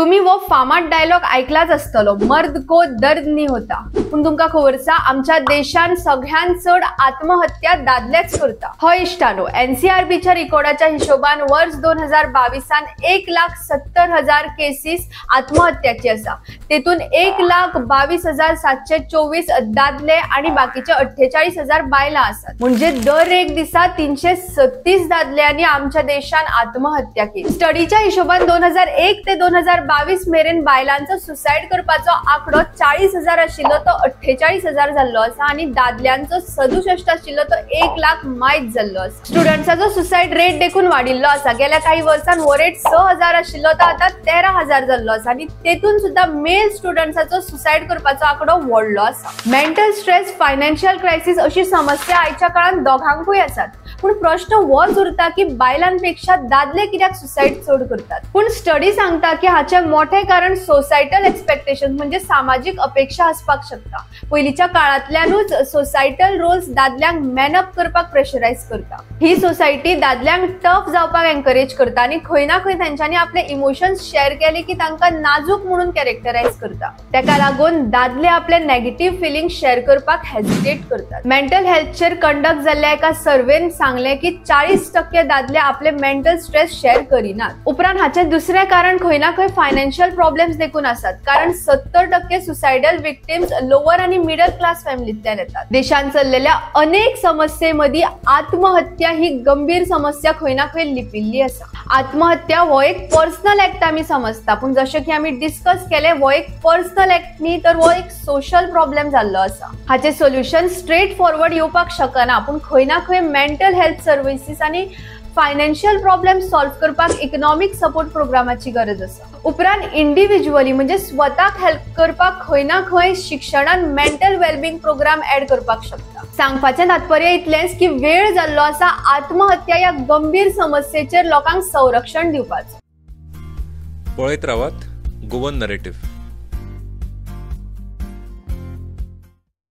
तुम्ही वो फामाद डायलॉग ऐकलाच असतलो, मर्द को दर्द नहीं होता। पण तुमका खबर आसा आमच्या देशान सगळ्यात चढ आत्महत्या दादलेच करता। हय इष्टानो, एनसीआरबीच्या रिकॉर्डाच्या हिशोबान वर्ष 2022 1,70,000 केसेस आत्महत्याची आसा। तेतून 1,22,724 दादले आणि बाकीचे 48,000 बायलां आसात। म्हणजे दर एक दिसा 336 दादल्यांनी आमच्या देशान आत्महत्या केली। स्टडीच्या हिशोबान 2001 ते 2022 मेरेन बायलांचो सुसाइड करपाचो आकडो 40,000 आशिल्लो तो 48,000 जाल्लो आसा आणि दादल्यांचो 67 आशिल्लो तो 1,00,000 मायज जाल्लो आसा। स्टुडंट्साचो सुसाइड रेट देखून वाडिल्लो आसा। गेल्या काही वर्षांत वो रेट 6,000 आशिल्लो तो आता 13,000 जाल्लो आसा आणि तेतून सुद्धा मेल स्टुडंट्साचो सुसाइड करपाचो आकडो वाडलो आसा। मेंटल स्ट्रेस, फायनान्शियल क्रायसिस अशी समस्या आयच्या काळात दोघांकूय आसात। पण प्रश्न होच उरता की बायलांपेक्षा दादले कित्याक सुसाइड चड करतात। पण स्टडी सांगता की हाचे मोठे कारण सोसायटल एक्सपेक्टेशन म्हणजे सामाजिक अपेक्षा असपाक शकता। पयलीच्या काळातल्यानूच सोसायटल रोल्स दादल्यांक मॅनअप करपाक प्रेशराइज करता। ही सोसायटी दादल्यांक टफ जावपाक एनकरेज करता आणि खंय ना खंय तांच्यांनी आपले इमोशन्स शेअर केले की तांकां नाजूक म्हणून कॅरेक्टराइज करता। तेका लागून दादले आपले नेगेटिव्ह फिलिंग्स शेअर करपाक हेजिटेट करतात। मेंटल हेल्थचेर कंडक्ट जाल्ल्या एका सर्वेन सांगले की 40% दादले आपले मेंटल स्ट्रेस शेअर करिनात। उपरांत हाचे दुसरे कारण खंय ना खंय फायनान्शियल प्रॉब्लेम्स देखून आसात, कारण 70% सुसाइडल विक्टिम्स लोअर आणि मिडल क्लास फॅमिलीतल्यान येतात। देशांत चललेल्या अनेक समस्येमधी आत्महत्या ही गंभीर समस्या खंय ना खंय लिपिल्ली आसा। आत्महत्या हो एक पर्सनल ऍक्ट आमी समजता, पण जशें की आमी डिस्कस केले वो एक पर्सनल ऍक्ट न्ही तर वो एक सोशल प्रॉब्लेम जाल्लो आसा। हाचे सोल्युशन स्ट्रेट फॉरवर्ड येवपाक शकना, पण खंय ना खंय मेंटल हेल्थ सर्विसेस आणि फायनान्शियल प्रॉब्लेम सॉल्व करपाक इकॉनॉमिक सपोर्ट प्रोग्रामाची गरज आसा। उपरांत इंडिव्हिज्युअली म्हणजे स्वताक हेल्प करपाक खंय ना खंय शिक्षणान मेंटल वेलबिंग प्रोग्राम ऍड करपाक शकता। सांगपाचें तात्पर्य इतलेंच की वेळ जाल्लो आसा आत्महत्या या गंभीर समस्येचेर लोकांक संरक्षण दिवपाचो। पळयत रावात गोवन नरेटिव्ह।